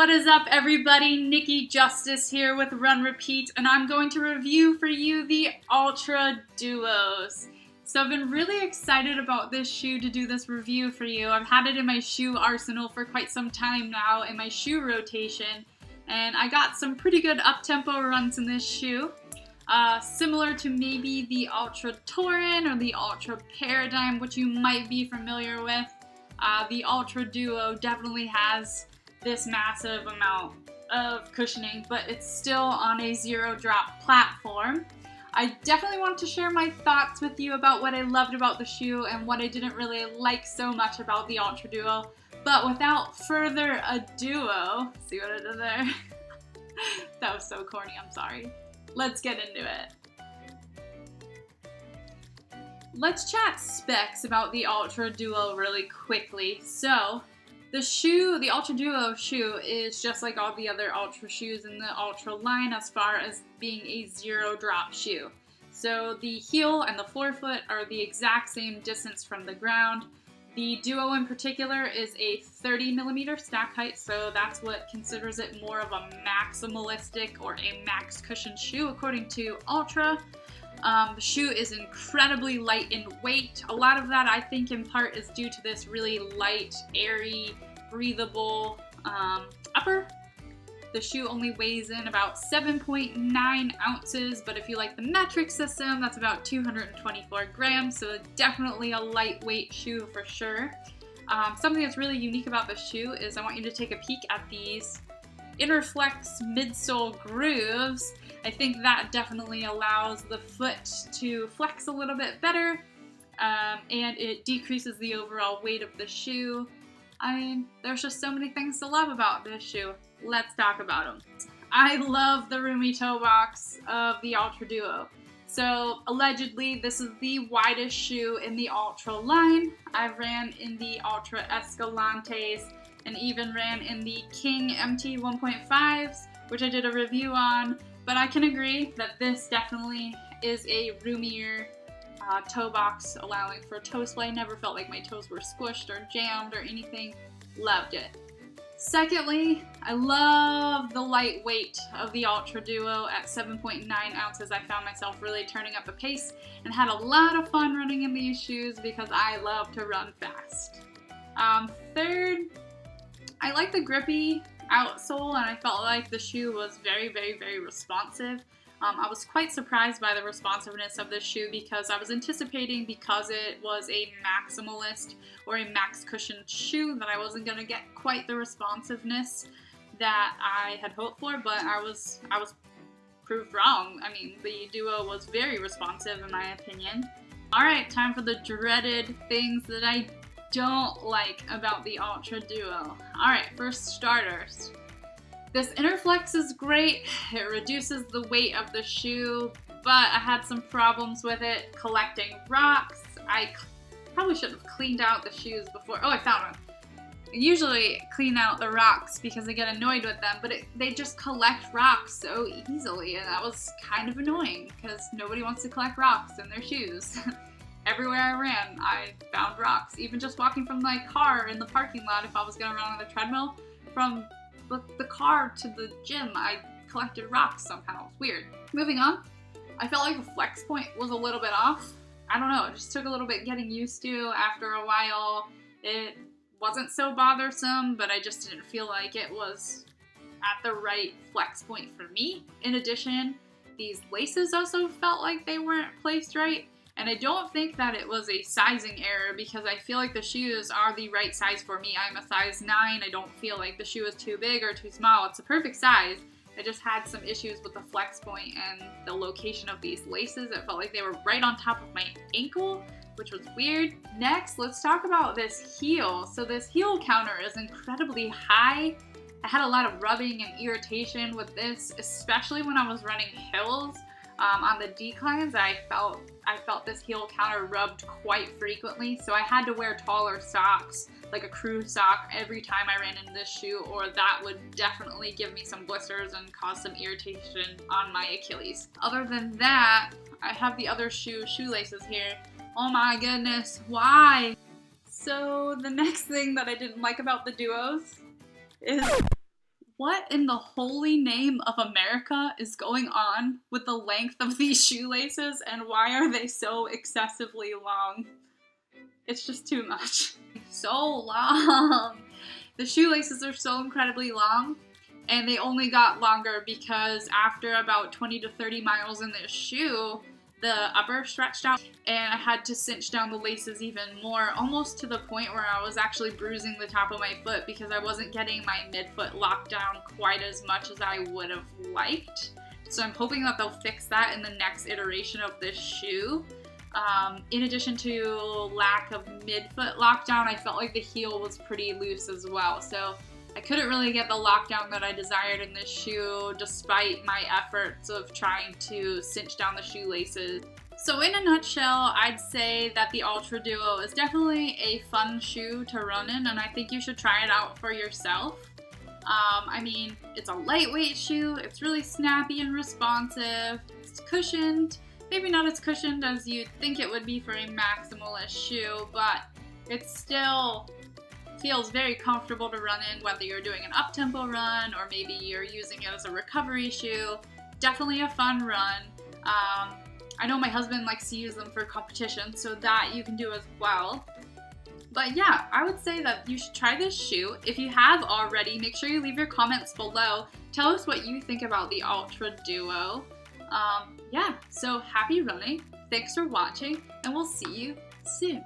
What is up, everybody? Nikki Justice here with Run Repeat, and I'm going to review for you the Altra Duos. So I've been really excited about this shoe to do this review for you. I've had it in my shoe arsenal for quite some time now in my shoe rotation, and I got some pretty good up-tempo runs in this shoe. Similar to maybe the Altra Touring or the Altra Paradigm, which you might be familiar with. The Altra Duo definitely has this massive amount of cushioning, but it's still on a zero drop platform. I definitely wanted to share my thoughts with you about what I loved about the shoe and what I didn't really like so much about the Altra Duo. But without further ado, see what I did there? That was so corny, I'm sorry. Let's get into it. Let's chat specs about the Altra Duo really quickly. So, the Altra Duo shoe is just like all the other Altra shoes in the Altra line as far as being a zero drop shoe. So the heel and the forefoot are the exact same distance from the ground. The Duo in particular is a 30mm stack height, so that's what considers it more of a maximalistic or a max cushion shoe according to Altra. The shoe is incredibly light in weight. A lot of that I think in part is due to this really light, airy, breathable upper. The shoe only weighs in about 7.9 ounces, but if you like the metric system, that's about 224 grams, so definitely a lightweight shoe for sure. Something that's really unique about the shoe is I want you to take a peek at these Interflex midsole grooves. I think that definitely allows the foot to flex a little bit better, and it decreases the overall weight of the shoe. There's just so many things to love about this shoe. Let's talk about them. I love the roomy toe box of the Altra Duo. So allegedly this is the widest shoe in the Altra line. I ran in the Altra Escalantes and even ran in the King MT 1.5s, which I did a review on, but I can agree that this definitely is a roomier toe box, allowing for toe splay. Never felt like my toes were squished or jammed or anything. Loved it. Secondly, I love the light weight of the Altra Duo at 7.9 ounces. I found myself really turning up the pace and had a lot of fun running in these shoes because I love to run fast. Third, I like the grippy outsole, and I felt like the shoe was very, very, very responsive. I was quite surprised by the responsiveness of this shoe because I was anticipating, because it was a maximalist or a max cushion shoe, that I wasn't going to get quite the responsiveness that I had hoped for, but I was proved wrong. I mean, the Duo was very responsive in my opinion. Alright, time for the dreaded things that I don't like about the Altra Duo. Alright, for starters, this Interflex is great. It reduces the weight of the shoe, but I had some problems with it collecting rocks. I probably should have cleaned out the shoes before. Oh, I found one. I usually clean out the rocks because I get annoyed with them, but they just collect rocks so easily, and that was kind of annoying because nobody wants to collect rocks in their shoes. Everywhere I ran, I found rocks. Even just walking from my car in the parking lot, if I was going to run on the treadmill, from the car to the gym, I collected rocks somehow. It's weird. Moving on, I felt like the flex point was a little bit off. I don't know, it just took a little bit getting used to. After a while, it wasn't so bothersome, but I just didn't feel like it was at the right flex point for me. In addition, these laces also felt like they weren't placed right. And I don't think that it was a sizing error because I feel like the shoes are the right size for me. I'm a size 9. I don't feel like the shoe is too big or too small. It's a perfect size. I just had some issues with the flex point and the location of these laces. It felt like they were right on top of my ankle, which was weird. Next, let's talk about this heel. So this heel counter is incredibly high. I had a lot of rubbing and irritation with this, especially when I was running hills. On the declines, I felt this heel counter rubbed quite frequently, so I had to wear taller socks, like a crew sock, every time I ran in this shoe, or that would definitely give me some blisters and cause some irritation on my Achilles. Other than that, I have the other shoelaces here. Oh my goodness, why? So the next thing that I didn't like about the Duos is What in the holy name of America is going on with the length of these shoelaces, and why are they so excessively long? It's just too much. So long. The shoelaces are so incredibly long, and they only got longer because after about 20 to 30 miles in this shoe, the upper stretched out and I had to cinch down the laces even more, almost to the point where I was actually bruising the top of my foot because I wasn't getting my midfoot locked down quite as much as I would have liked. So I'm hoping that they'll fix that in the next iteration of this shoe. In addition to lack of midfoot lockdown, I felt like the heel was pretty loose as well. So I couldn't really get the lockdown that I desired in this shoe despite my efforts of trying to cinch down the shoelaces. So in a nutshell, I'd say that the Altra Duo is definitely a fun shoe to run in, and I think you should try it out for yourself. I mean, it's a lightweight shoe, it's really snappy and responsive, it's cushioned. Maybe not as cushioned as you'd think it would be for a maximalist shoe, but it still feels very comfortable to run in, whether you're doing an up-tempo run or maybe you're using it as a recovery shoe. Definitely a fun run. I know my husband likes to use them for competition, so that you can do as well. But yeah, I would say that you should try this shoe. If you have already, make sure you leave your comments below. Tell us what you think about the Altra Duo. Yeah, so happy running. Thanks for watching, and we'll see you soon.